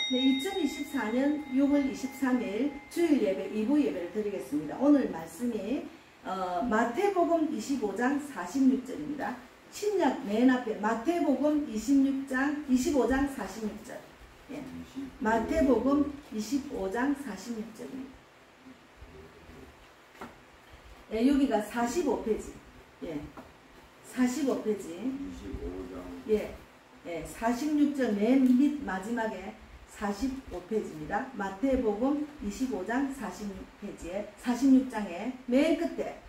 네, 2024년 6월 23일 주일 예배 2부 예배를 드리겠습니다. 오늘 말씀이 마태복음 25장 46절입니다. 신약 맨 앞에 마태복음 25장 46절. 예. 마태복음 25장 46절입니다. 예, 여기가 45페이지. 예. 45페이지. 25장. 예. 예, 46절 맨 밑 마지막에 45페이지입니다. 마태복음 25장 46페이지에 46장에 맨 끝에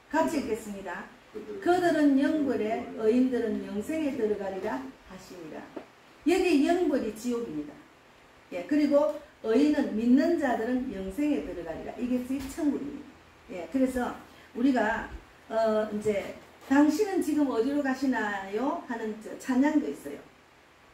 같이 읽겠습니다. 그들은 영벌에 의인들은 영생에 들어가리라 하시니라. 여기 영벌이 지옥입니다. 예, 그리고 의인은 믿는 자들은 영생에 들어가리라. 이게 천국입니다. 예, 그래서 우리가 이제 당신은 지금 어디로 가시나요? 하는 찬양도 있어요.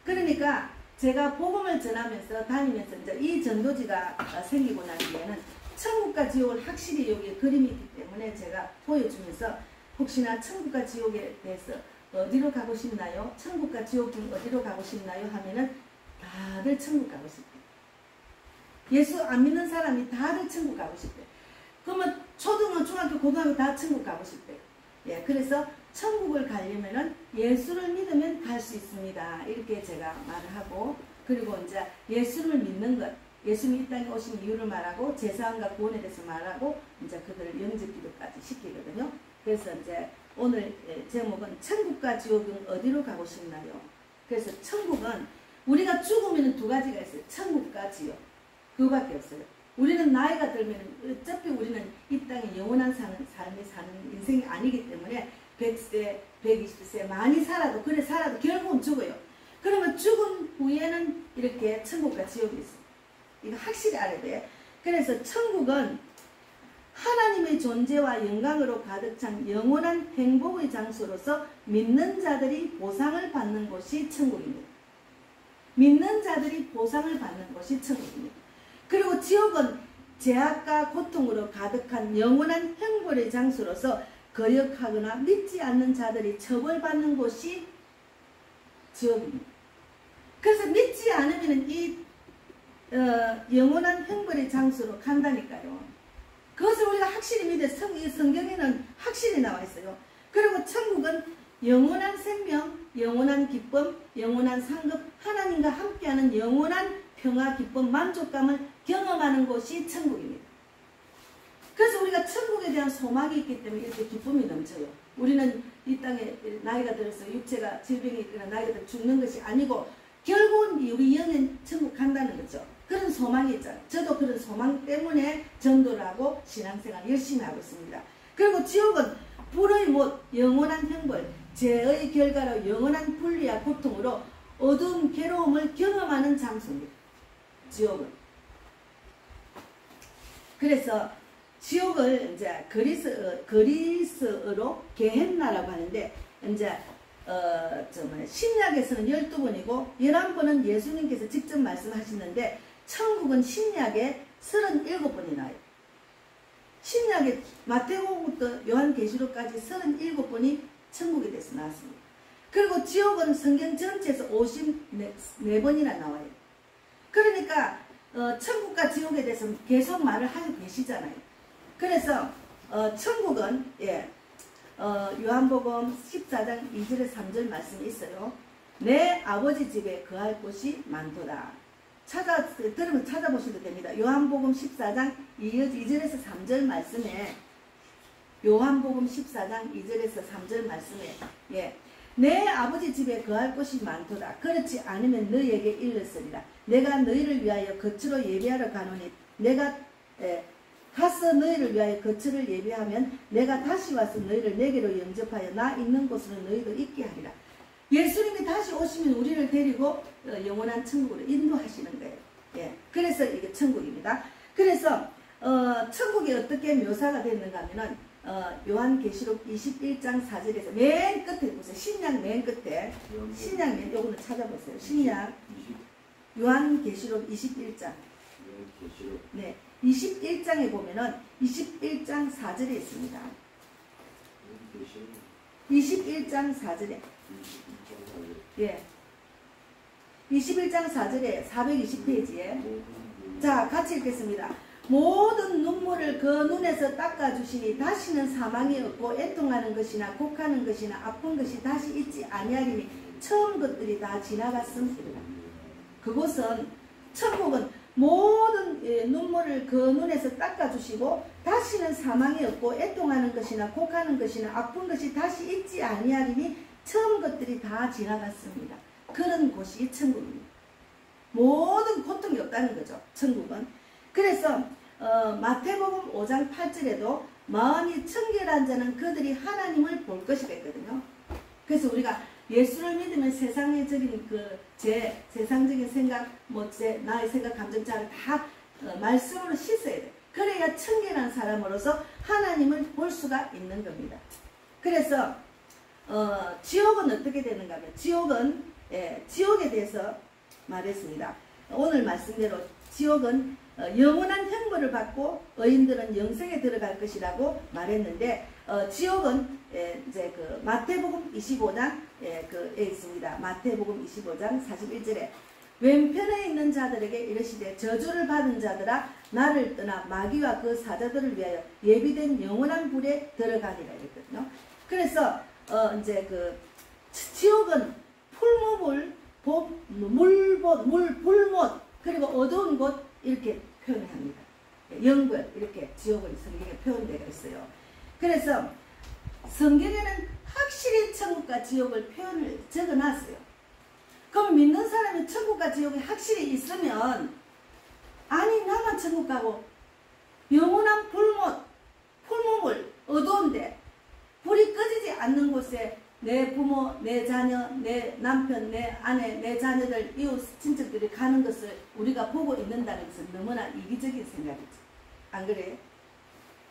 그러니까 제가 복음을 전하면서 다니면서 이제 이 전도지가 생기고 난 뒤에는 천국과 지옥을 확실히 여기에 그림이 있기 때문에 제가 보여주면서 혹시나 천국과 지옥에 대해서 어디로 가고 싶나요? 천국과 지옥 중 어디로 가고 싶나요? 하면은 다들 천국 가고 싶대. 예수 안 믿는 사람이 다들 천국 가고 싶대. 그러면 초등학교, 중학교, 고등학교 다 천국 가고 싶대. 예, 그래서 천국을 가려면은 예수를 믿으면 갈 수 있습니다. 이렇게 제가 말을 하고, 그리고 이제 예수를 믿는 것, 예수님이 이 땅에 오신 이유를 말하고, 제사함과 구원에 대해서 말하고, 이제 그들을 영접기도까지 시키거든요. 그래서 이제 오늘 제목은 천국과 지옥은 어디로 가고 싶나요? 그래서 천국은 우리가 죽으면 두 가지가 있어요. 천국과 지옥. 그거밖에 없어요. 우리는 나이가 들면 어차피 우리는 이 땅에 영원한 삶을 사는 인생이 아니기 때문에 100세, 120세 많이 살아도 그래 살아도 결국은 죽어요. 그러면 죽은 후에는 이렇게 천국과 지옥이 있어요. 이거 확실히 알아야 돼. 그래서 천국은 하나님의 존재와 영광으로 가득 찬 영원한 행복의 장소로서 믿는 자들이 보상을 받는 곳이 천국입니다. 믿는 자들이 보상을 받는 곳이 천국입니다. 그리고 지옥은 죄악과 고통으로 가득한 영원한 형벌의 장소로서 거역하거나 믿지 않는 자들이 처벌받는 곳이 지옥입니다. 그래서 믿지 않으면 이 영원한 형벌의 장소로 간다니까요. 그것을 우리가 확실히 믿어요. 성경에는 확실히 나와 있어요. 그리고 천국은 영원한 생명, 영원한 기쁨, 영원한 상급, 하나님과 함께하는 영원한 평화, 기쁨, 만족감을 경험하는 곳이 천국입니다. 그래서 우리가 천국에 대한 소망이 있기 때문에 이렇게 기쁨이 넘쳐요. 우리는 이 땅에 나이가 들어서 육체가 질병이 있거나 나이가 들어 죽는 것이 아니고 결국은 우리 영은 천국 간다는 거죠. 그런 소망이 있잖아요. 저도 그런 소망 때문에 전도를 하고 신앙생활 열심히 하고 있습니다. 그리고 지옥은 불의 못, 영원한 형벌, 죄의 결과로 영원한 분리와 고통으로 어두운 괴로움을 경험하는 장소입니다. 지옥은. 그래서 지옥을 이제 그리스어로 게헨나라고 하는데 이제 신약에서는 12번이고 11번은 예수님께서 직접 말씀하시는데 천국은 신약에 37번이 나와요. 신약에 마태복음부터 요한계시록까지 37번이 천국에 대해서 나왔습니다. 그리고 지옥은 성경 전체에서 54번이나 나와요. 그러니까 천국과 지옥에 대해서 계속 말을 하고 계시잖아요. 그래서 천국은 요한복음 14장 2절에 3절 말씀이 있어요. 내 아버지 집에 거할 곳이 많도다. 들으면 찾아보셔도 됩니다. 요한복음 14장 2절에서 3절 말씀에 요한복음 14장 2절에서 3절 말씀에 내 아버지 집에 거할 곳이 많도다. 그렇지 않으면 너희에게 일렀으리라. 내가 너희를 위하여 거처로 예배하러 가노니 내가 가서 너희를 위하여 거처를 예배하면 내가 다시 와서 너희를 내게로 영접하여 나 있는 곳으로 너희도 있게 하리라. 예수님이 다시 오시면 우리를 데리고 영원한 천국으로 인도하시는 거예요. 예, 그래서 이게 천국입니다. 그래서 천국이 어떻게 묘사가 됐는가 하면은 요한계시록 21장 4절에서 맨 끝에 보세요. 신약 맨 끝에 신약 맨 요거는 찾아보세요. 신약 요한계시록 21장 네 21장에 보면은 21장 4절에 있습니다. 21장 4절에 예 21장 4절에 420페이지에 자 같이 읽겠습니다. 모든 눈물을 그 눈에서 닦아주시니 다시는 사망이 없고 애통하는 것이나 곡하는 것이나 아픈 것이 다시 있지 아니하리니 처음 것들이 다 지나갔음이라. 그곳은 천국은 모든 눈물을 그 눈에서 닦아주시고 다시는 사망이 없고 애통하는 것이나 곡하는 것이나 아픈 것이 다시 있지 아니하리니 처음 것들이 다 지나갔습니다. 그런 곳이 천국입니다. 모든 고통이 없다는 거죠. 천국은. 그래서 마태복음 5장 8절에도 마음이 청결한 자는 그들이 하나님을 볼 것이라 했거든요. 그래서 우리가 예수를 믿으면 세상적인 세상적인 생각, 나의 생각, 감정, 자를 다 말씀으로 씻어야 돼. 그래야 청결한 사람으로서 하나님을 볼 수가 있는 겁니다. 그래서 지옥은 어떻게 되는가 하면 지옥에 대해서 말했습니다. 오늘 말씀대로 지옥은 영원한 형벌을 받고 의인들은 영생에 들어갈 것이라고 말했는데 지옥은 이제 그 마태복음 25장에 있습니다. 마태복음 25장 41절에 왼편에 있는 자들에게 이르시되 저주를 받은 자들아 나를 떠나 마귀와 그 사자들을 위하여 예비된 영원한 불에 들어가리라 했거든요. 그래서 이제 그 지옥은 풀무불, 불못 그리고 어두운 곳 이렇게 표현을 합니다. 영벌 이렇게 지옥은 성경에 표현되어 있어요. 그래서 성경에는 확실히 천국과 지옥을 표현을 적어놨어요. 그럼 믿는 사람이 천국과 지옥이 확실히 있으면 아니 나만 천국 가고 영원한 풀무불 어두운데 불이 꺼지지 않는 곳에 내 부모, 내 자녀, 내 남편, 내 아내, 내 자녀들, 이웃, 친척들이 가는 것을 우리가 보고 있는다는 것은 너무나 이기적인 생각이죠. 안 그래요?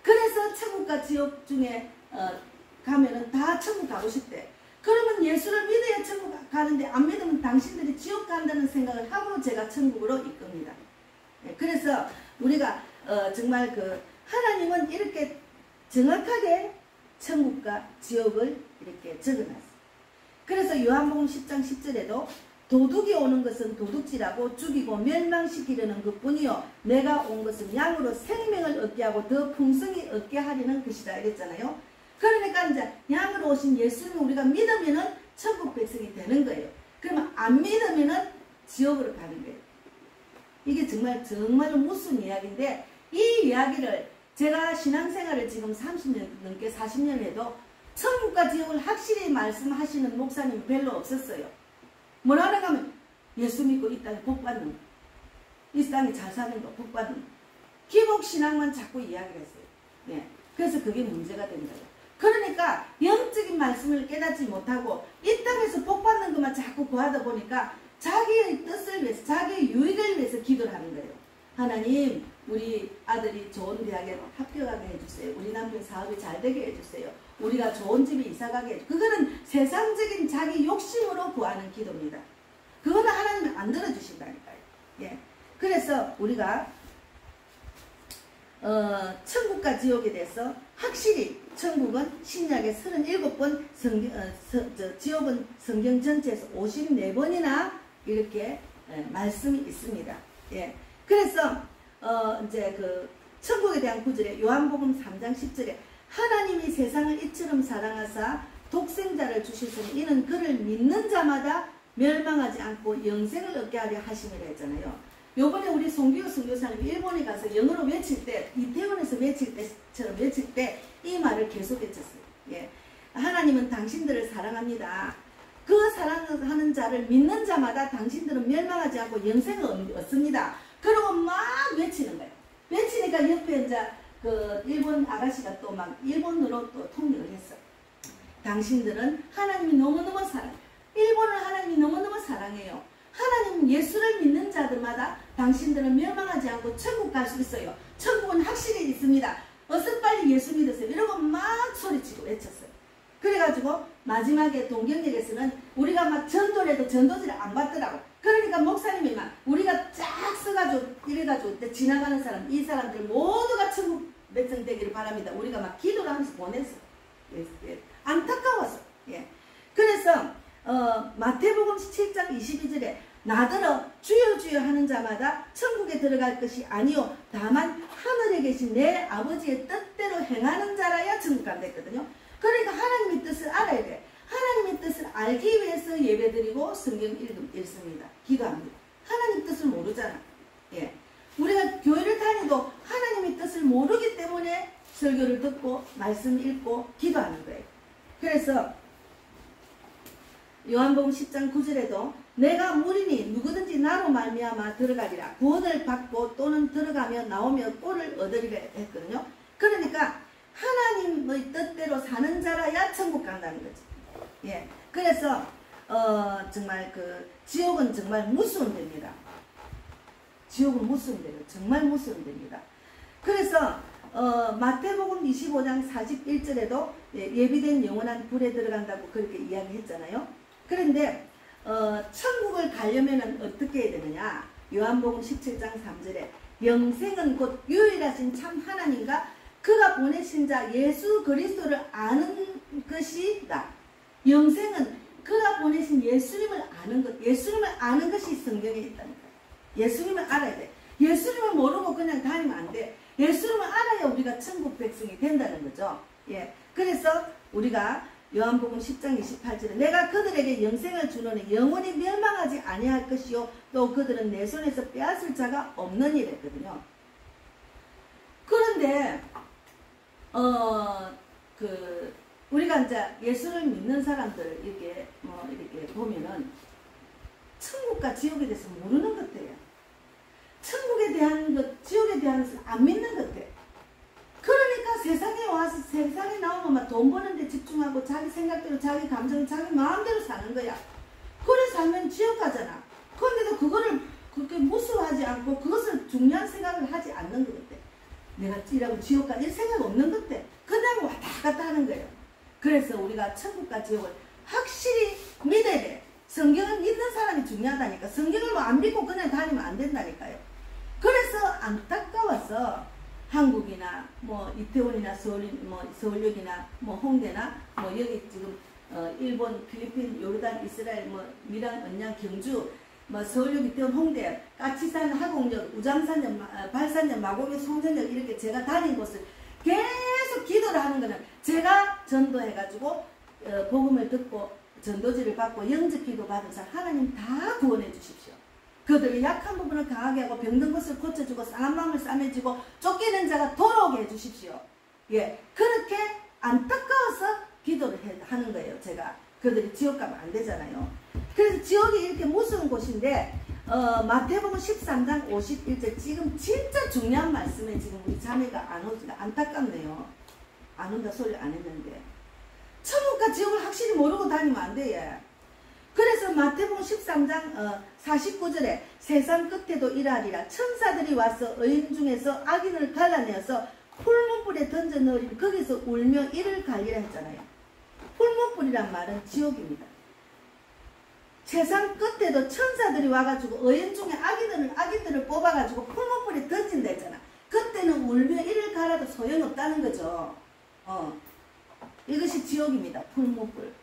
그래서 천국과 지옥 중에 가면은 다 천국 가고 싶대. 그러면 예수를 믿어야 천국 가는데 안 믿으면 당신들이 지옥 간다는 생각을 하고 제가 천국으로 이끕니다. 그래서 우리가 정말 하나님은 이렇게 정확하게 천국과 지옥을 이렇게 적어놨어요. 그래서 요한복음 10장 10절에도 도둑이 오는 것은 도둑질하고 죽이고 멸망시키려는 것뿐이요 내가 온 것은 양으로 생명을 얻게 하고 더 풍성히 얻게 하려는 것이다 이랬잖아요. 그러니까 이제 양으로 오신 예수님을 우리가 믿으면은 천국 백성이 되는 거예요. 그러면 안 믿으면은 지옥으로 가는 거예요. 이게 정말로 무슨 이야기인데 이 이야기를 제가 신앙생활을 지금 30년 넘게 40년 해도 천국과 지옥을 확실히 말씀하시는 목사님이 별로 없었어요. 뭐라고 하면 예수 믿고 이 땅에 복 받는 거, 이 땅에 잘 사는 거, 복 받는 거. 기복신앙만 자꾸 이야기를 했어요. 네. 그래서 그게 문제가 된 거예요. 그러니까 영적인 말씀을 깨닫지 못하고 이 땅에서 복 받는 것만 자꾸 구하다 보니까 자기의 뜻을 위해서, 자기의 유익을 위해서 기도를 하는 거예요. 하나님, 우리 아들이 좋은 대학에 합격하게 해주세요. 우리 남편 사업이 잘 되게 해주세요. 우리가 좋은 집에 이사가게 해주세요. 그거는 세상적인 자기 욕심으로 구하는 기도입니다. 그거는 하나님은 안 들어주신다니까요. 예. 그래서 우리가 천국과 지옥에 대해서 확실히 천국은 신약에 37번, 지옥은 성경 전체에서 54번이나 이렇게 말씀이 있습니다. 예. 그래서 이제 천국에 대한 구절에 요한복음 3장 10절에 하나님이 세상을 이처럼 사랑하사 독생자를 주셨으니 이는 그를 믿는 자마다 멸망하지 않고 영생을 얻게 하려 하심이라 했잖아요. 요번에 우리 송기호 선교사님이 일본에 가서 영어로 외칠 때 이태원에서 외칠 때처럼 외칠 때 이 말을 계속 외쳤어요. 예. 하나님은 당신들을 사랑합니다. 그 사랑하는 자를 믿는 자마다 당신들은 멸망하지 않고 영생을 얻습니다. 그러고 막 외치는 거예요. 외치니까 옆에 이제 일본 아가씨가 또 막 일본어로 또 통역을 했어. 당신들은 하나님이 너무너무 사랑해요. 일본을 하나님이 너무너무 사랑해요. 하나님 예수를 믿는 자들마다 당신들은 멸망하지 않고 천국 갈 수 있어요. 천국은 확실히 있습니다. 어서 빨리 예수 믿으세요. 이러고 막 소리치고 외쳤어요. 그래가지고 마지막에 동경역에서는 우리가 막 전도를 해도 전도지를 안 받더라고. 그러니까 목사님이 막 우리가 쫙 써가지고 이래가지고 지나가는 사람, 이 사람들 모두가 천국 백성 되기를 바랍니다. 우리가 막 기도를 하면서 보냈어. 예. 안타까웠어. 예. 그래서 마태복음 7장 22절에 나더러 주여 주여 하는 자마다 천국에 들어갈 것이 아니요 다만 하늘에 계신 내 아버지의 뜻대로 행하는 자라야 천국 간다 했거든요. 그러니까 하나님의 뜻을 알아야 돼. 하나님의 뜻을 알기 위해서 예배드리고 성경 읽습니다. 기도합니다. 하나님 뜻을 모르잖아. 예. 우리가 교회를 다니도 하나님의 뜻을 모르기 때문에 설교를 듣고 말씀 읽고 기도하는 거예요. 그래서 요한복음 10장 9절에도 내가 물이니 누구든지 나로 말미암아 들어가리라 구원을 받고 또는 들어가며 나오며 꼴을 얻으리라 했거든요. 그러니까 하나님의 뜻대로 사는 자라야 천국 간다는 거지. 예. 그래서 정말 그 지옥은 정말 무서운 데입니다. 지옥은 무서운 데예요. 정말 무서운 데입니다. 그래서 마태복음 25장 41절에도 예비된 영원한 불에 들어간다고 그렇게 이야기했잖아요. 그런데 천국을 가려면 어떻게 해야 되느냐? 요한복음 17장 3절에 영생은 곧 유일하신 참 하나님과 그가 보내신 자 예수 그리스도를 아는 것이다. 영생은 그가 보내신 예수님을 아는 것, 예수님을 아는 것이 성경에 있다니까. 예수님을 알아야 돼. 예수님을 모르고 그냥 다니면 안 돼. 예수님을 알아야 우리가 천국 백성이 된다는 거죠. 예. 그래서 우리가 요한복음 10장 28절에 내가 그들에게 영생을 주노니 영원히 멸망하지 아니할 것이요 또 그들은 내 손에서 빼앗을 자가 없느니라 했거든요. 그런데 우리가 이제 예수를 믿는 사람들 이렇게 보면은 천국과 지옥에 대해서 모르는 것 같아요. 천국에 대한 것, 지옥에 대한 것을 안 믿는 것 같아요. 그러니까 세상에 와서 세상에 나오면 막 돈 버는 데 집중하고 자기 생각대로 자기 감정 자기 마음대로 사는 거야. 그래 살면 지옥 가잖아. 그런데도 그거를 그렇게 무수하지 않고 그것을 중요한 생각을 하지 않는 것 같아. 내가 이라고 지옥 가 이런 생각 없는 것 같아. 그냥 왔다 갔다 하는 거예요. 그래서 우리가 천국과 지옥을 확실히 믿어야 돼. 성경을 믿는 사람이 중요하다니까. 성경을 뭐 안 믿고 그냥 다니면 안 된다니까요. 그래서 안타까워서 한국이나 뭐 이태원이나 서울역이나 뭐 홍대나 뭐 여기 지금 일본, 필리핀, 요르단, 이스라엘, 뭐 미란, 언양, 경주, 뭐 서울역, 이태원, 홍대, 까치산, 하곡역, 우장산역, 발산역, 마곡역, 송전역 이렇게 제가 다닌 곳을 계속 기도를 하는 거는 제가 전도해가지고 복음을 듣고 전도지를 받고 영접기도 받은 사람 하나님 다 구원해 주십시오. 그들의 약한 부분을 강하게 하고 병든 것을 고쳐주고 상한 마음을 싸매주고 쫓기는 자가 돌아오게 해주십시오. 예, 그렇게 안타까워서 기도를 하는 거예요. 제가 그들이 지옥 가면 안 되잖아요. 그래서 지옥이 이렇게 무서운 곳인데 마태복음 13장 51절 지금 진짜 중요한 말씀에 지금 우리 자매가 안 오지가 안타깝네요. 안 온다 소리 안 했는데 천국과 지옥을 확실히 모르고 다니면 안 돼. 그래서 마태복음 13장 49절에 세상 끝에도 이러하리라 천사들이 와서 의인 중에서 악인을 갈라내어서 풀문불에 던져 넣으리니 거기서 울며 이를 갈리라 했잖아요. 풀문불이란 말은 지옥입니다. 세상 끝에도 천사들이 와가지고 의인 중에 악인들을 뽑아가지고 풀문불에 던진다 했잖아. 그때는 울며 이를 갈아도 소용없다는 거죠. 이것이 지옥입니다. 풀문불.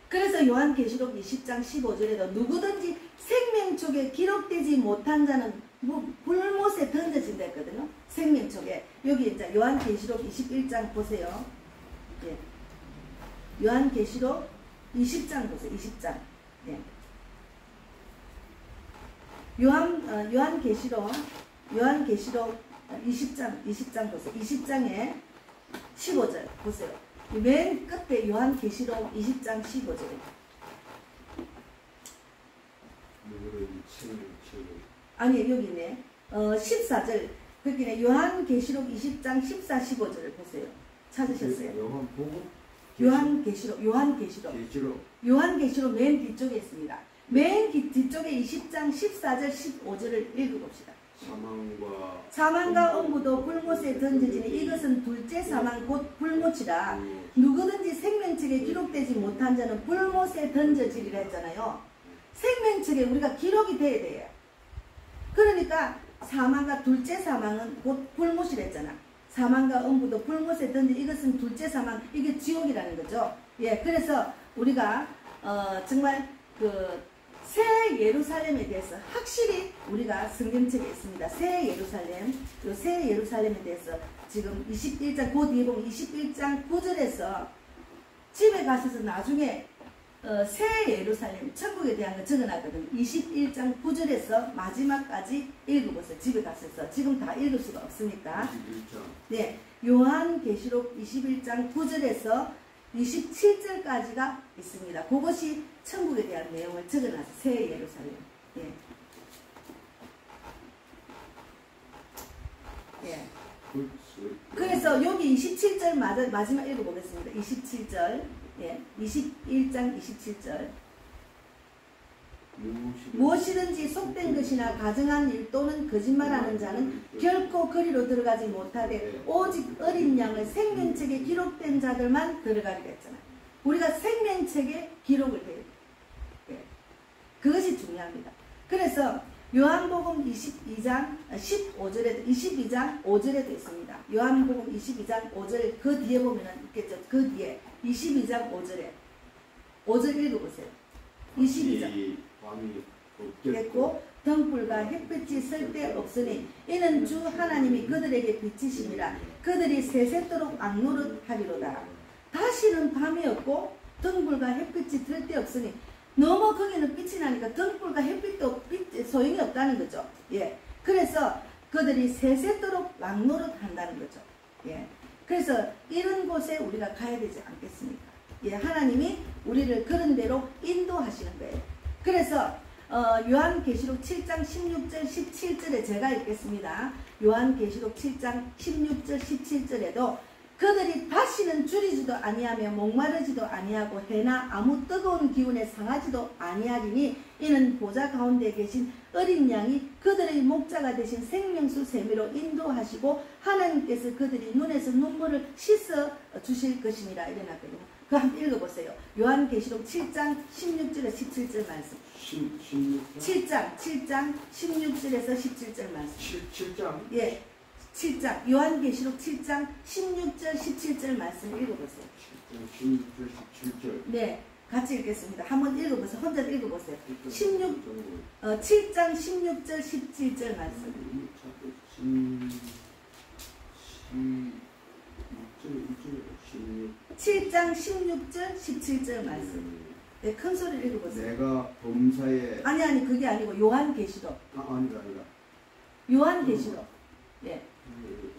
그래서 요한계시록 20장 15절에도 누구든지 생명책에 기록되지 못한 자는 불못에 던져진다 했거든요. 생명책에. 여기 이제 요한계시록 21장 보세요. 예. 요한계시록 20장 보세요. 20장. 예. 요한계시록 20장 보세요. 20장에 15절 보세요. 맨 끝에 요한계시록 20장 15절입니다. 아니 여기네. 14절. 거기네. 요한계시록 20장 14, 15절을 보세요. 찾으셨어요? 요한계시록. 요한계시록 맨 뒤쪽에 있습니다. 맨 뒤쪽에 20장 14절 15절을 읽어봅시다. 사망과 음부도 불못에 던져지니 이것은 둘째 사망 곧 불못이라. 누구든지 생명책에 기록되지 못한 자는 불못에 던져지리라 했잖아요. 생명책에 우리가 기록이 돼야 돼요. 그러니까 사망과 둘째 사망은 곧 불못이라 했잖아. 사망과 음부도 불못에 던져 이것은 둘째 사망, 이게 지옥이라는 거죠. 예, 그래서 우리가 정말 그 새 예루살렘에 대해서 확실히 우리가 성경책에 있습니다. 새 예루살렘, 요 새 예루살렘에 대해서 지금 21장, 그 뒤에 보면 21장 9절에서 집에 가셔서 나중에 새 예루살렘, 천국에 대한 거 적어놨거든요. 21장 9절에서 마지막까지 읽어보세요. 집에 가셔서. 지금 다 읽을 수가 없으니까. 21장. 네, 요한계시록 21장 9절에서 27절까지가 있습니다. 그것이 천국에 대한 내용을 적어놨어요. 새 예루살렘. 예. 예. 그래서 여기 27절 마지막 읽어보겠습니다. 27절. 예. 21장 27절. 무엇이든지 속된 것이나 가증한 일 또는 거짓말하는 자는 결코 그리로 들어가지 못하되 오직 어린 양을 생명책에 기록된 자들만 들어가리라 했잖아요. 우리가 생명책에 기록을 해요. 예. 그것이 중요합니다. 그래서 요한복음 22장 15절에도 22장 5절에도 있습니다. 요한복음 22장 5절 그 뒤에 보면은 있겠죠. 그 뒤에 22장 5절 읽어보세요. 22장 됐고 등불과 햇빛이 쓸데없으니 이는 주 하나님이 그들에게 빛이심이라. 그들이 세세토록 악노릇하리로다. 다시는 밤이 없고 등불과 햇빛이 쓸데없으니 너무 거기는 빛이 나니까 등불과 햇빛도 소용이 없다는 거죠. 예. 그래서 그들이 세세토록 악노릇한다는 거죠. 예. 그래서 이런 곳에 우리가 가야 되지 않겠습니까? 예. 하나님이 우리를 그런 대로 인도하시는 거예요. 그래서 요한계시록 7장 16절 17절에 제가 읽겠습니다. 요한계시록 7장 16절 17절에도 그들이 다시는 줄이지도 아니하며 목마르지도 아니하고 해나 아무 뜨거운 기운에 상하지도 아니하리니 이는 보좌 가운데 계신 어린 양이 그들의 목자가 되신 생명수 세미로 인도하시고 하나님께서 그들이 눈에서 눈물을 씻어 주실 것입니다. 이래놨거든요. 그거 한번 읽어보세요. 요한계시록 7장 16절에 17절 말씀. 7장 16절에서 17절 말씀. 7장? 예. 7장 요한계시록 7장 16절 17절 말씀 읽어보세요. 7장 16절 17절. 네, 같이 읽겠습니다. 한번 읽어보세요. 혼자 읽어보세요. 7장 16절 17절 말씀. 7장 16절 17절 말씀. 네, 큰 소리를 읽어보세요. 내가 범사에 아니 그게 아니고 요한계시록. 아니다. 요한계시록. 예.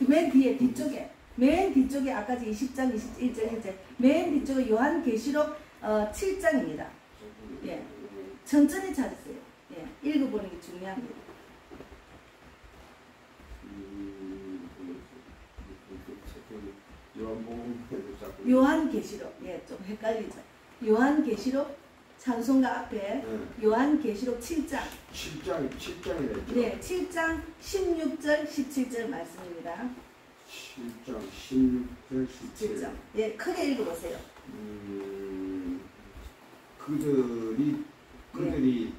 맨 뒤에 맨 뒤쪽에 아까지 20장 21절 현재 맨 뒤쪽에 요한계시록 7장입니다. 예. 천천히 찾으세요. 예. 읽어보는 게 중요합니다. 요한계시록. 예, 좀 헷갈리죠. 요한계시록 찬송가 앞에 요한계시록 7장. 7장이래. 네, 7장 16절 17절 말씀입니다. 7장 16절 17절. 예, 크게 읽어보세요. 그들이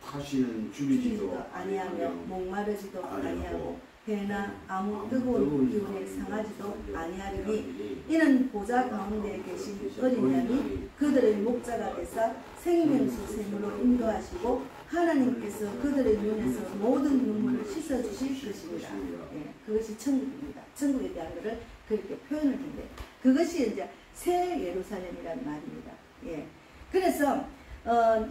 다시는 줄이지도 아니하며 목마르지도 아니하고 해나 아무 뜨거운 기운에 상하지도 아니하리니 이는 보좌 가운데 계신 어린 양이 그들의 목자가 되사 생명수 샘으로 인도하시고 하나님께서 그들의 눈에서 모든 눈물을 씻어주실 것입니다. 예, 그것이 천국입니다. 천국에 대한 것을 그렇게 표현을 한대요. 그것이 이제 새 예루살렘이라는 말입니다. 예, 그래서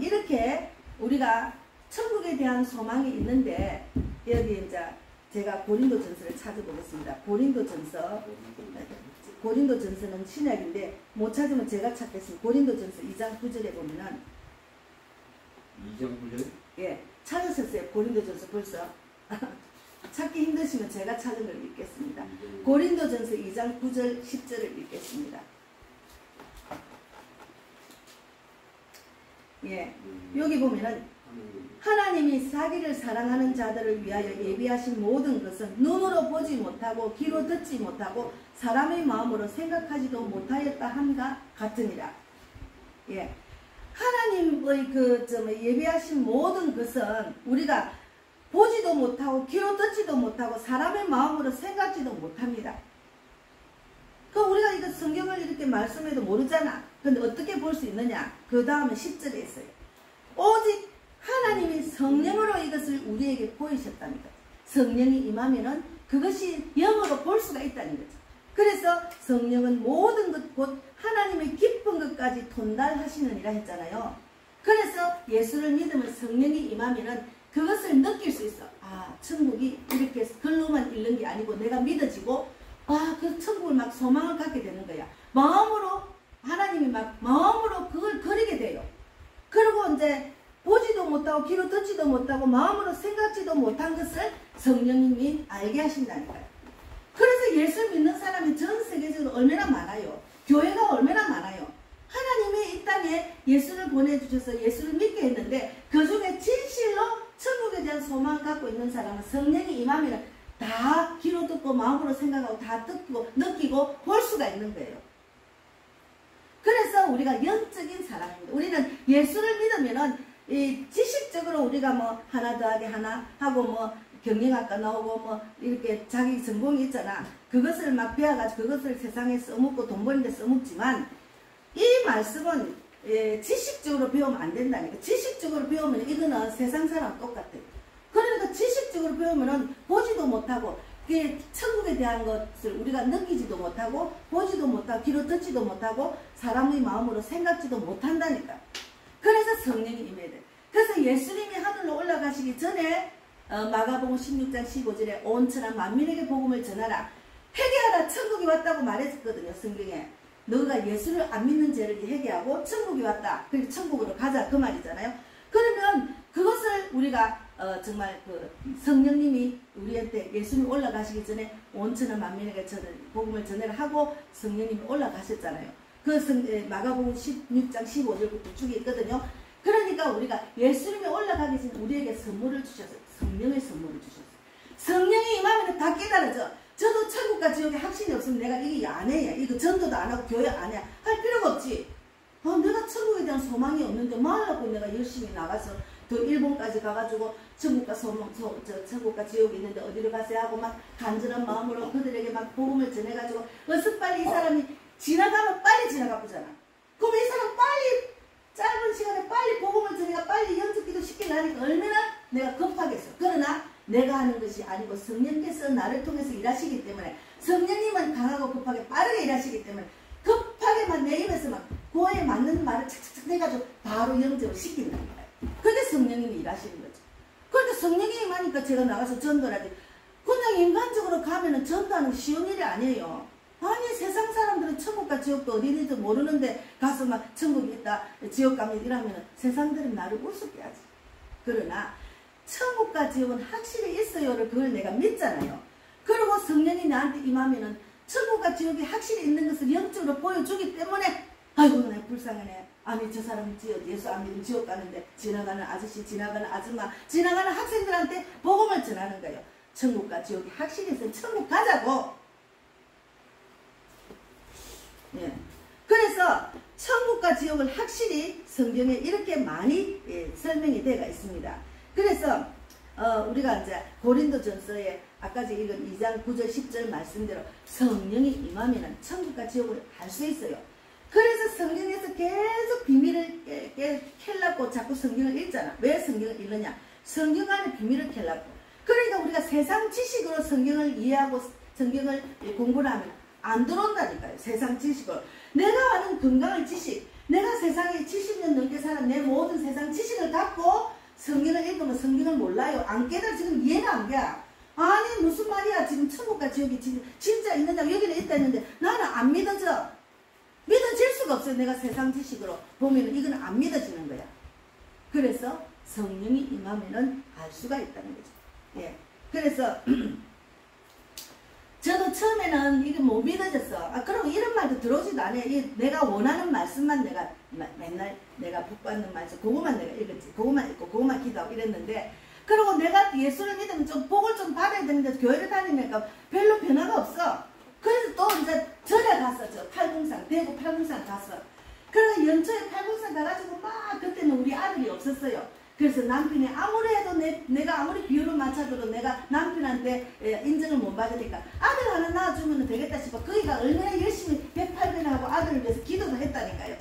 이렇게 우리가 천국에 대한 소망이 있는데 여기 이제 제가 고린도전서를 찾아보겠습니다. 고린도전서는 신약인데 못 찾으면 제가 찾겠습니다. 고린도전서 2장 9절에 보면은 2장 9절? 예, 찾으셨어요. 고린도전서 벌써 찾기 힘드시면 제가 찾은 걸 읽겠습니다. 고린도전서 2장 9절 10절을 읽겠습니다. 예, 여기 보면은 하나님이 자기를 사랑하는 자들을 위하여 예비하신 모든 것은 눈으로 보지 못하고 귀로 듣지 못하고 사람의 마음으로 생각하지도 못하였다 함과 같으니라. 예, 하나님의 예비하신 모든 것은 우리가 보지도 못하고 귀로 듣지도 못하고 사람의 마음으로 생각지도 못합니다. 그럼 우리가 이거 성경을 이렇게 말씀해도 모르잖아. 근데 어떻게 볼 수 있느냐? 그 다음에 10절에 있어요. 오직 하나님이 성령으로 이것을 우리에게 보이셨다는 거죠. 성령이 임하면은 그것이 영으로 볼 수가 있다는 거죠. 그래서 성령은 모든 것 곧 하나님의 깊은 것까지 통달하시느니라 했잖아요. 그래서 예수를 믿으면 성령이 임하면은 그것을 느낄 수 있어. 아, 천국이 이렇게 글로만 읽는 게 아니고 내가 믿어지고 아, 그 천국을 막 소망을 갖게 되는 거야. 마음으로 하나님이 막 마음으로 그걸 그리게 돼요. 그리고 이제 보지도 못하고 귀로 듣지도 못하고 마음으로 생각지도 못한 것을 성령님이 알게 하신다니까요. 그래서 예수 믿는 사람이 전 세계적으로 얼마나 많아요. 교회가 얼마나 많아요. 하나님이 이 땅에 예수를 보내주셔서 예수를 믿게 했는데 그 중에 진실로 천국에 대한 소망을 갖고 있는 사람은 성령이 임하면 다 귀로 듣고 마음으로 생각하고 다 듣고 느끼고 볼 수가 있는 거예요. 그래서 우리가 영적인 사람입니다. 우리는 예수를 믿으면은 이 지식적으로 우리가 뭐 하나 더하기 하나 하고 뭐 경영학과 나오고 뭐 이렇게 자기 전공이 있잖아. 그것을 막 배워가지고 그것을 세상에 써먹고 돈 버는데 써먹지만 이 말씀은 지식적으로 배우면 안 된다니까. 지식적으로 배우면 이거는 세상 사람 똑같아요. 그러니까 지식적으로 배우면은 보지도 못하고 천국에 대한 것을 우리가 느끼지도 못하고 보지도 못하고 귀로 듣지도 못하고 사람의 마음으로 생각지도 못한다니까. 그래서 성령이 임해야 돼. 그래서 예수님이 하늘로 올라가시기 전에 마가복음 16장 15절에 온 천하 만민에게 복음을 전하라. 회개하라 천국이 왔다고 말했거든요. 성경에. 너가 예수를 안 믿는 죄를 회개하고 천국이 왔다. 그리고 천국으로 가자 그 말이잖아요. 그러면 그것을 우리가 정말 그 성령님이 우리한테 예수님 올라가시기 전에 온 천하 만민에게 복음을 전해라 하고 성령님이 올라가셨잖아요. 그 마가복음 16장 15절부터 쭉 있거든요. 그러니까 우리가 예수님이 올라가기 전에 우리에게 선물을 주셨어요. 성령의 선물을 주셨어요. 성령이 임하면 다 깨달아져. 저도 천국과 지옥에 확신이 없으면 내가 이게 안 해야. 이거 전도도 안 하고 교회 안 해야. 할 필요가 없지. 내가 천국에 대한 소망이 없는데 뭐 하려고 내가 열심히 나가서 또 일본까지 가가지고 천국과 천국과 지옥이 있는데 어디로 가세요 하고 막 간절한 마음으로 그들에게 막 복음을 전해가지고 어서 빨리 이 사람이 지나가면 빨리 지나가보잖아. 그럼 이 사람 빨리 짧은 시간에 빨리 복음을 전해가 빨리 영접기도 시키려니까 얼마나 내가 급하겠어. 그러나 내가 하는 것이 아니고 성령께서 나를 통해서 일하시기 때문에 성령님은 강하고 급하게 빠르게 일하시기 때문에 급하게만 내 입에서 막 그에 맞는 말을 착착착 해가지고 바로 영접을 시키는 거예요. 그게 성령님이 일하시는 거죠. 그러니까 성령이 임하니까 제가 나가서 전도를 하지. 그냥 인간적으로 가면은 전도하는 쉬운 일이 아니에요. 아니 세상 사람들은 천국과 지옥도 어디인지도 모르는데 가서 막 천국이 있다 지옥 가면 이러면 세상들은 나를 우습게 하지. 그러나 천국과 지옥은 확실히 있어요를 그걸 내가 믿잖아요. 그리고 성령이 나한테 임하면은 천국과 지옥이 확실히 있는 것을 영적으로 보여주기 때문에 아이고 내가 불쌍하네. 아니 저 사람은 예수 안 믿으면 지옥 가는데 지나가는 아저씨 지나가는 아줌마 지나가는 학생들한테 복음을 전하는 거예요. 천국과 지옥이 확실히 있으면 천국 가자고. 예. 그래서 천국과 지옥을 확실히 성경에 이렇게 많이 설명이 되어 있습니다. 그래서 우리가 이제 고린도전서에 아까 읽은 2장 9절 10절 말씀대로 성령이 임하면 천국과 지옥을 알 수 있어요. 그래서 성경에서 계속 비밀을 캘라고 자꾸 성경을 읽잖아. 왜 성경을 읽느냐? 성경 안에 비밀을 캘라고. 그러니까 우리가 세상 지식으로 성경을 이해하고 성경을 공부를 하면 안 들어온다니까요. 세상 지식으로. 내가 아는 건강한 지식, 내가 세상에 70년 넘게 살아 내 모든 세상 지식을 갖고 성경을 읽으면 성경을 몰라요. 안 깨달아. 지금 이해가 안 돼. 아니 무슨 말이야. 지금 천국과 지옥이 진짜 있느냐. 여기는 있다 했는데 나는 안 믿어져. 믿어질 수가 없어요. 내가 세상 지식으로 보면 이건 안 믿어지는 거야. 그래서 성령이 임하면은 알 수가 있다는 거죠. 예. 그래서 저도 처음에는 이게 못 믿어졌어. 그럼 이런 말도 들어오지도 않아요. 내가 원하는 말씀만 내가 맨날 내가 복받는 말씀 그것만 내가 읽었지. 그것만 읽고 그것만 기도하고 이랬는데 그리고 내가 예수를 믿으면 좀 복을 좀 받아야 되는데 교회를 다니니까 별로 변화가 없어. 그래서 또 이제 절에 갔었죠. 팔궁산 대구 팔궁산 갔어. 그래서 연초에 팔궁산 가가지고 막 그때는 우리 아들이 없었어요. 그래서 남편이 아무리 해도 내가 아무리 비율을 맞춰도 내가 남편한테 인정을 못 받으니까 아들 하나 낳아주면 되겠다 싶어. 거기가 얼마나 열심히 108배나 하고 아들을 위해서 기도도 했다니까요.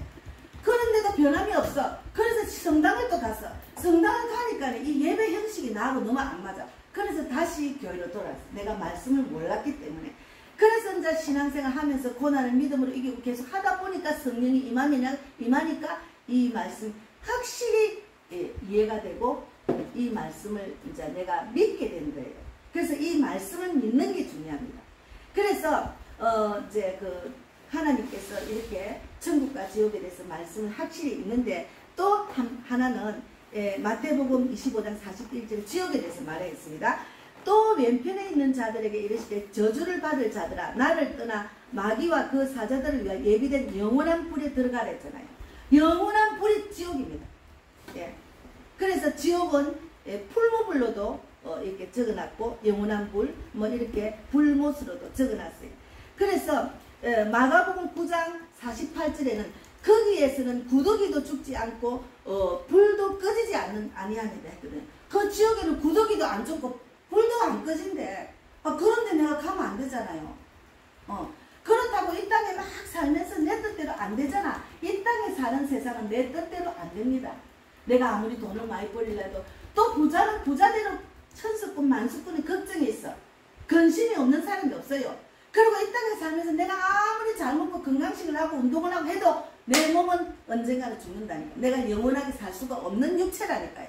그런데도 변함이 없어. 그래서 성당을 또 갔어. 성당을 가니까 이 예배 형식이 나하고 너무 안 맞아. 그래서 다시 교회로 돌아왔어. 내가 말씀을 몰랐기 때문에. 그래서 이제 신앙생활 하면서 고난을 믿음으로 이기고 계속 하다 보니까 성령이 임하니까 이 말씀 확실히 이해가 되고 이 말씀을 이제 내가 믿게 된 거예요. 그래서 이 말씀을 믿는 게 중요합니다. 그래서 이제 그 하나님께서 이렇게 천국과 지옥에 대해서 말씀을 확실히 있는데 또 하나는 마태복음 25장 41절 지옥에 대해서 말하겠습니다. 또 왼편에 있는 자들에게 이르시되 저주를 받을 자들아 나를 떠나 마귀와 그 사자들을 위하여 예비된 영원한 불에 들어가라 했잖아요. 영원한 불이 지옥입니다. 예. 그래서 지옥은 풀무불로도 이렇게 적어놨고 영원한 불 뭐 이렇게 불못으로도 적어놨어요. 그래서 마가복음 9장 48절에는 거기에서는 구더기도 죽지 않고 불도 꺼지지 아니하는데 했거든요. 그 지옥에는 구더기도 안 죽고 불도 안 꺼진대. 그런데 내가 가면 안 되잖아요. 그렇다고 이 땅에 막 살면서 내 뜻대로 안 되잖아. 이 땅에 사는 세상은 내 뜻대로 안 됩니다. 내가 아무리 돈을 많이 벌리려도 또 부자는 부자대로 천수꾼 만수꾼이 걱정이 있어. 근심이 없는 사람이 없어요. 그리고 이 땅에 살면서 내가 아무리 잘 먹고 건강식을 하고 운동을 하고 해도 내 몸은 언젠가는 죽는다니까. 내가 영원하게 살 수가 없는 육체라니까요.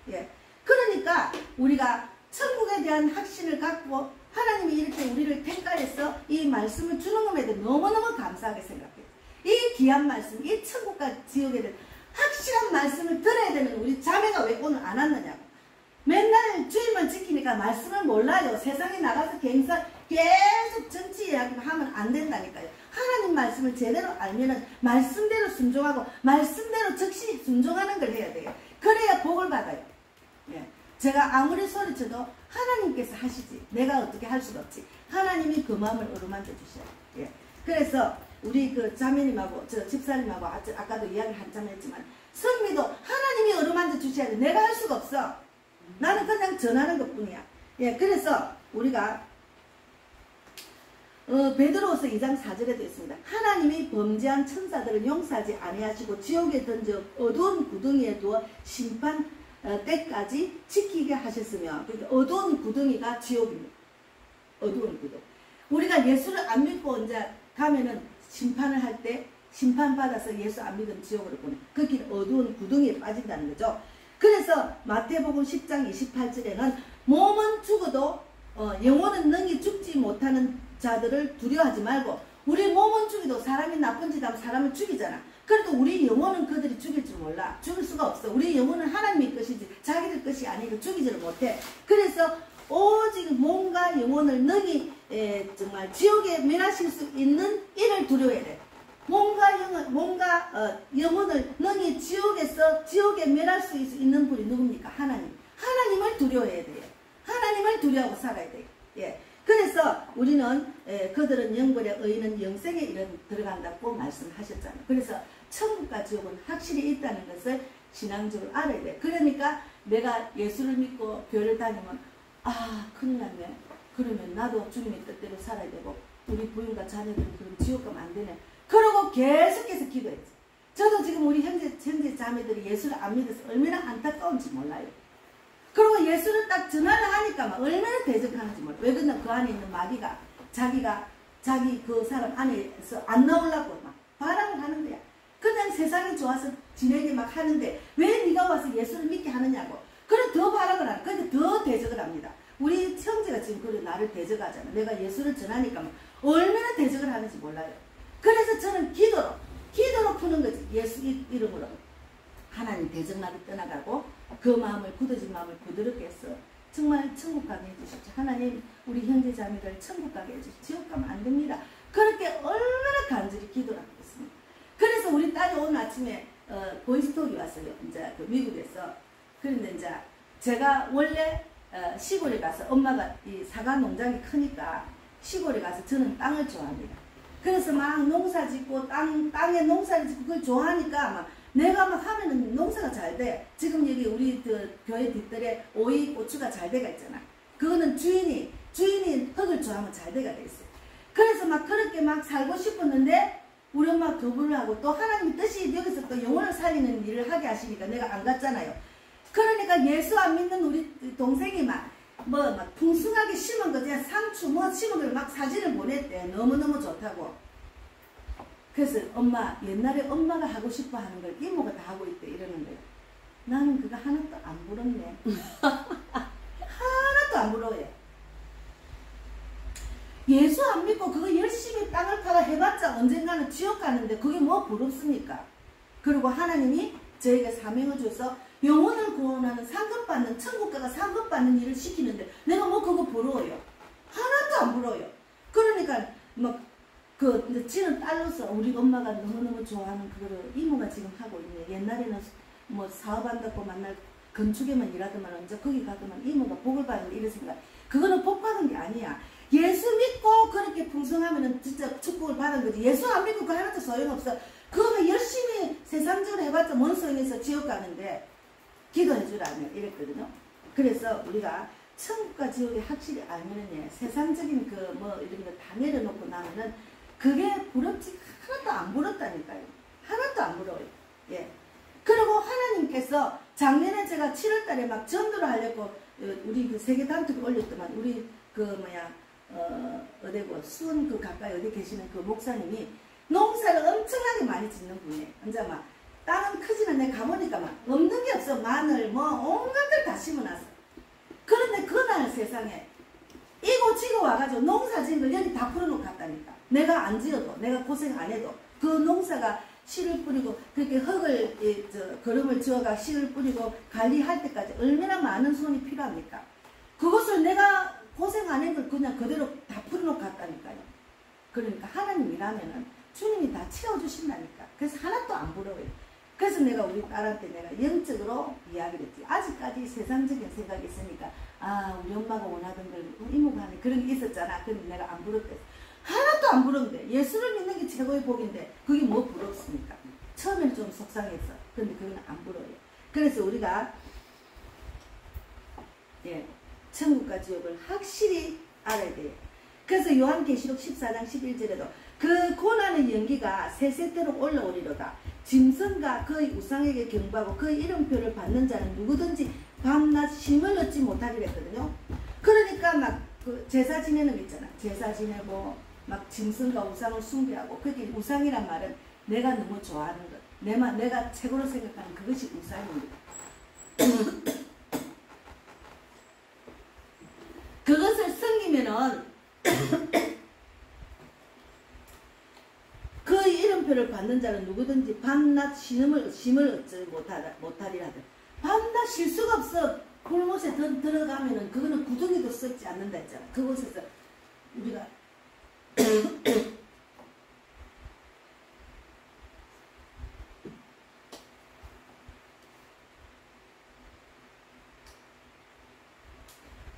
예. 그러니까 우리가 천국에 대한 확신을 갖고 하나님이 이렇게 우리를 택하여서 이 말씀을 주는 것에 대해 너무너무 감사하게 생각해요. 이 귀한 말씀, 이 천국과 지옥에 대한 확실한 말씀을 들어야 되는 우리 자매가 왜 오늘 안 왔느냐고. 맨날 주일만 지키니까 말씀을 몰라요. 세상에 나가서 계속 정치 이야기를 하면 안 된다니까요. 하나님 말씀을 제대로 알면은 말씀대로 순종하고 말씀대로 즉시 순종하는 걸 해야 돼요. 그래야 복을 받아요. 예. 제가 아무리 소리쳐도 하나님께서 하시지. 내가 어떻게 할 수가 없지. 하나님이 그 마음을 어루만져 주셔요. 예. 그래서 우리 그 자매님하고 저 집사님하고 아까도 이야기를 한참 했지만 성미도 하나님이 어루만져 주셔야 돼. 내가 할 수가 없어. 나는 그냥 전하는 것 뿐이야. 예. 그래서 우리가 베드로후서 2장 4절에도 있습니다. 하나님이 범죄한 천사들을 용서하지 아니하시고 지옥에 던져 어두운 구덩이에 두어 심판 때까지 지키게 하셨으며, 그러니까 어두운 구덩이가 지옥입니다. 어두운 구덩이. 우리가 예수를 안 믿고 이제 가면은 심판을 할 때 심판받아서 예수 안 믿으면 지옥으로 보내. 그 길 어두운 구덩이에 빠진다는 거죠. 그래서 마태복음 10장 28절에는 몸은 죽어도 영혼은 능히 죽지 못하는 자들을 두려워하지 말고, 우리 몸은 죽이도 사람이 나쁜 짓 하면 사람을 죽이잖아. 그래도 우리 영혼은 그들이 죽일 줄 몰라. 죽일 수가 없어. 우리 영혼은 하나님의 것이지 자기들 것이 아니고 죽이지를 못해. 그래서 오직 몸과 영혼을 능히 정말 지옥에 멸하실 수 있는 이를 두려워해야 돼. 몸과 영혼을 능히 지옥에 멸할 수 있는 분이 누굽니까? 하나님. 하나님을 두려워해야 돼요. 하나님을 두려워하고 살아야 돼요. 예. 그래서 우리는 그들은 영벌에 의인은 영생에 들어간다고 말씀하셨잖아요. 그래서 천국과 지옥은 확실히 있다는 것을 신앙적으로 알아야 돼. 그러니까 내가 예수를 믿고 교회를 다니면 큰일 났네. 그러면 나도 주님의 뜻대로 살아야 되고 우리 부인과 자녀들은 그럼 지옥 가면 안 되네. 그러고 계속해서 기도했지. 저도 지금 우리 형제 자매들이 예수를 안 믿어서 얼마나 안타까운지 몰라요. 그리고 예수를 딱 전화를 하니까 막 얼마나 대적하는지 몰라. 왜 그러나 그 안에 있는 마귀가 자기 그 사람 안에서 안 나오려고 막 바람을 하는 거야. 그냥 세상이 좋아서 지내게 막 하는데 왜 네가 와서 예수를 믿게 하느냐고. 그래 더 바람을 하는. 근데 더 대적을 합니다. 우리 형제가 지금 그래 나를 대적하잖아. 내가 예수를 전하니까 막 얼마나 대적을 하는지 몰라요. 그래서 저는 기도로 푸는 거지. 예수 이름으로. 하나님 대적나게 떠나가고 그 마음을 굳어진 마음을 부드럽게 해서 정말 천국 가게 해주십시오. 하나님 우리 형제 자매들 천국 가게 해주십시오. 지옥 가면 안 됩니다. 그렇게 얼마나 간절히 기도를 하고 있습니다. 그래서 우리 딸이 오늘 아침에 보이스톡이 왔어요. 이제 그 미국에서. 그런데 이제 제가 원래 시골에 가서 엄마가 이 사과 농장이 크니까 시골에 가서 저는 땅을 좋아합니다. 그래서 막 농사 짓고 땅에 농사를 짓고 그걸 좋아하니까 막 내가 막 하면은 농사가 잘 돼. 지금 여기 우리 그 교회 뒷뜰에 오이, 고추가 잘 돼가 있잖아. 그거는 주인이 흙을 좋아하면 잘 돼가 돼 있어요. 그래서 막 그렇게 막 살고 싶었는데 우리 엄마 거부를 하고 또 하나님의 뜻이 여기서 또 영혼을 살리는 일을 하게 하시니까 내가 안 갔잖아요. 그러니까 예수 안 믿는 우리 동생이 막 풍성하게 심은 거 그냥 상추 심은 걸 막 사진을 보냈대. 너무너무 좋다고. 그래서 엄마 옛날에 엄마가 하고 싶어 하는 걸 이모가 다 하고 있대 이러는 거예요. 나는 그거 하나도 안 부럽네. 하나도 안 부러워요. 예수 안 믿고 그거 열심히 땅을 팔아 해봤자 언젠가는 지옥 가는데 그게 뭐 부럽습니까? 그리고 하나님이 저에게 사명을 줘서 영혼을 구원하는 상급받는 천국가가 상급받는 일을 시키는데 내가 뭐 그거 부러워요? 하나도 안 부러워요. 그러니까 이제 지는 딸로서 우리 엄마가 너무너무 좋아하는 그거를 이모가 지금 하고 있네. 옛날에는 사업한다고 만날 건축에만 일하더만 언제 거기 가더만 이모가 복을 받는 이런 생각. 그거는 복 받은 게 아니야. 예수 믿고 그렇게 풍성하면은 진짜 축복을 받은 거지. 예수 안 믿고 그 하나도 소용없어. 그거 열심히 세상적으로 해봤자 뭔 소용있어. 지옥 가는데 기도해주라며 이랬거든요. 그래서 우리가 천국과 지옥이 확실히 알면은 세상적인 이런 거 다 내려놓고 나면은 그게 부럽지 하나도 안 부럽다니까요. 하나도 안 부러워요. 예. 그리고 하나님께서 작년에 제가 7월달에 막 전도를 하려고 우리 그 세계 단톡에 올렸더만 우리 어디고 수원 그 가까이 어디 계시는 그 목사님이 농사를 엄청나게 많이 짓는 분이에요. 이제 막 땅은 크지는 내 가보니까 막 없는 게 없어. 마늘 온갖 걸 다 심어놨어. 그런데 그날 세상에 이고지고 와가지고 농사 지은 걸 여기 다 풀어놓고 갔다니까. 내가 안 지어도 내가 고생 안 해도 그 농사가 씨를 뿌리고 그렇게 흙을 거름을 지어가 씨를 뿌리고 관리할 때까지 얼마나 많은 손이 필요합니까? 그것을 내가 고생 안 한 걸 그냥 그대로 다 풀어놓고 갔다니까요. 그러니까 하나님이라면은 주님이 다 채워주신다니까. 그래서 하나도 안 부러워요. 그래서 내가 우리 딸한테 내가 영적으로 이야기를 했지. 아직까지 세상적인 생각이 있으니까 우리 엄마가 원하던 걸 이모가 하네 그런 게 있었잖아. 근데 내가 안 부럽대. 하나도 안 부러운데 예수를 믿는 게 최고의 복인데 그게 뭐 부럽습니까? 처음에는 좀 속상했어. 근데 그건 안 부러워요. 그래서 우리가 천국과 지옥을 확실히 알아야 돼요. 그래서 요한계시록 14장 11절에도 그 고난의 연기가 세세대로 올라오리로다. 짐승과 그의 우상에게 경배하고 그의 이름표를 받는 자는 누구든지 밤낮 쉼을 얻지 못하리라 했거든요. 그러니까 막 그 제사 지내는 거 있잖아. 제사 지내고 막 짐승과 우상을 숭배하고 그게 우상이란 말은 내가 너무 좋아하는 것, 내가 최고로 생각하는 그것이 우상입니다. 그것을 섬기면은 그의 이름표를 받는 자는 누구든지 밤낮 쉼을 얻지 못하리라. 밤낮 쉴 수가 없어. 굴못에 들어가면은 그거는 구덩이도 썩지 않는다 했잖아. 그곳에서 우리가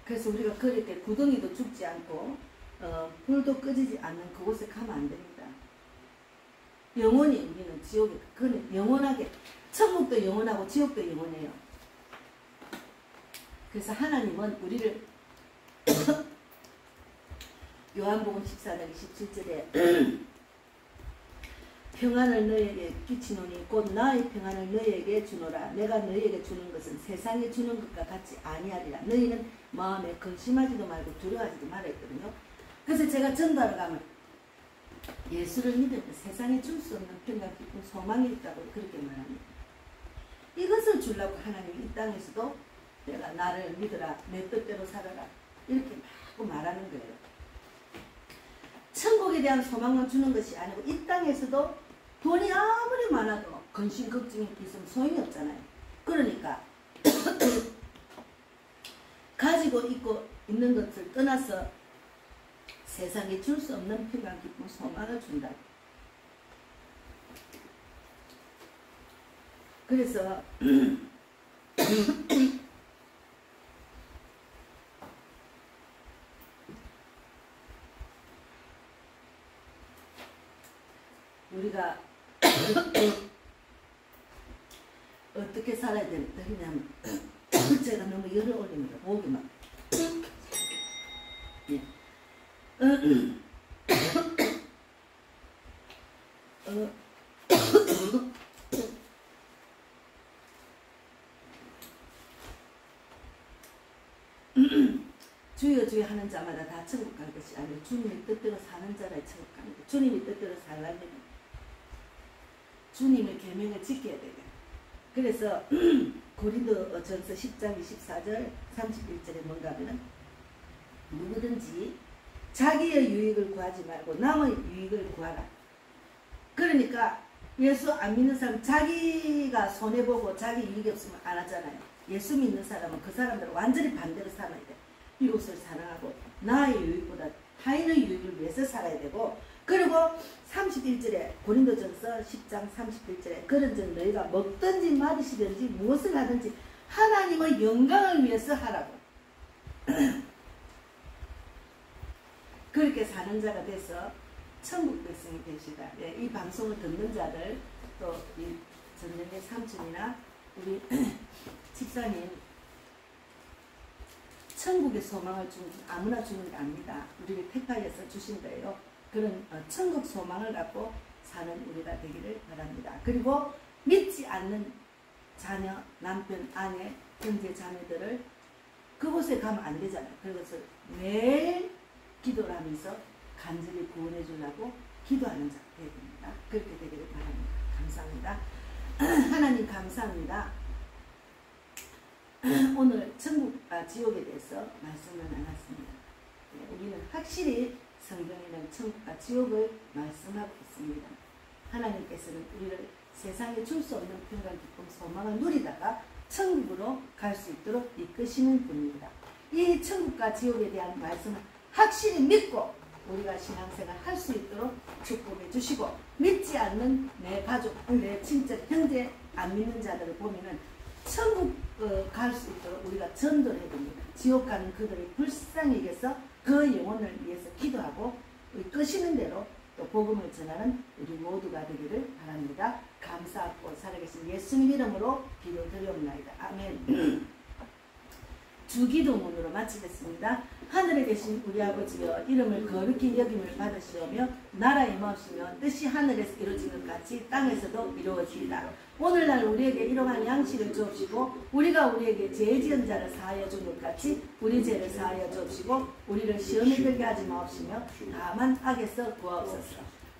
그래서 우리가 그렇게 구덩이도 죽지 않고 불도 꺼지지 않는 그곳에 가면 안 됩니다. 영원히 우리는 지옥에 그는 영원하게 천국도 영원하고 지옥도 영원해요. 그래서 하나님은 우리를 요한복음 14장 27절에 평안을 너에게 끼치노니 곧 나의 평안을 너에게 주노라. 내가 너에게 주는 것은 세상에 주는 것과 같이 아니하리라. 너희는 마음에 근심하지도 말고 두려워하지도 말아 했거든요. 그래서 제가 전도하러 가면 예수를 믿으면 세상에 줄 수 없는 평강 깊은 소망이 있다고 그렇게 말합니다. 이것을 주려고 하나님이 이 땅에서도 내가 나를 믿으라, 내 뜻대로 살아라 이렇게 막 말하는 거예요. 천국에 대한 소망만 주는 것이 아니고 이 땅에서도 돈이 아무리 많아도 근심 걱정이 있으면 소용이 없잖아요. 그러니까 가지고 있는 것을 떠나서 세상에 줄 수 없는 평강 깊은 소망을 준다. 그래서 우리가 어떻게 살아야 되냐면 제가 너무 열을 올립니다. 목이 막 주여 주여 하는 자마다 다 천국 갈 것이 아니라 주님의 뜻대로 사는 자라 천국 갑니다. 주님의 뜻대로 살려면 주님의 계명을 지켜야 되게. 그래서 고린도전서 10장 24절 31절에 뭔가 하면 누구든지 자기의 유익을 구하지 말고 남의 유익을 구하라. 그러니까 예수 안 믿는 사람 자기가 손해보고 자기 유익이 없으면 안 하잖아요. 예수 믿는 사람은 그 사람들은 완전히 반대로 살아야 돼. 이웃을 사랑하고 나의 유익보다 타인의 유익을 위해서 살아야 되고, 그리고 31절에 고린도전서 10장 31절에 그런즉 너희가 먹든지 마시든지 무엇을 하든지 하나님의 영광을 위해서 하라고. 그렇게 사는 자가 돼서 천국 백성이 되시다. 예, 이 방송을 듣는 자들, 또 이 전년의 삼촌이나 우리 집사님, 천국의 소망을 주는, 아무나 주는 게 아닙니다. 우리를 택하여서 주신 거예요. 그런 천국 소망을 갖고 사는 우리가 되기를 바랍니다. 그리고 믿지 않는 자녀, 남편, 아내, 형제, 자매들을 그곳에 가면 안 되잖아요. 그것을 매일 기도를 하면서 간절히 구원해 주려고 기도하는 자가 되어야 됩니다. 그렇게 되기를 바랍니다. 감사합니다. 하나님 감사합니다. 오늘 천국과 지옥에 대해서 말씀을 나눴습니다. 우리는 확실히 성경에는 천국과 지옥을 말씀하고 있습니다. 하나님께서는 우리를 세상에 줄 수 없는 평강, 기쁨, 소망을 누리다가 천국으로 갈 수 있도록 이끄시는 분입니다. 이 천국과 지옥에 대한 말씀을 확실히 믿고 우리가 신앙생활 할 수 있도록 축복해 주시고, 믿지 않는 내 가족, 내 친척, 형제 안 믿는 자들을 보면은 천국 갈 수 있도록 우리가 전도를 해야 됩니다. 지옥 가는 그들을 불쌍히 여겨서 그 영혼을 위해서 기도하고 끄시는 대로 또 복음을 전하는 우리 모두가 되기를 바랍니다. 감사하고 살아계신 예수님 이름으로 기도드리옵나이다. 아멘. 주기도문으로 마치겠습니다. 하늘에 계신 우리 아버지여, 이름을 거룩히 여김을 받으시오며 나라 임하시며 뜻이 하늘에서 이루어진 것 같이 땅에서도 이루어지이다. 오늘날 우리에게 일용할 양식을 주옵시고 우리가 우리에게 죄 지은 자를 사하여 준 것 같이 우리 죄를 사하여 주옵시고 우리를 시험에 들게 하지 마옵시며 다만 악에서 구하옵소서.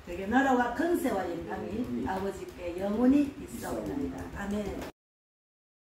되게 나라와 권세와 영광이 아버지께 영원히 있사옵나이다. 아멘.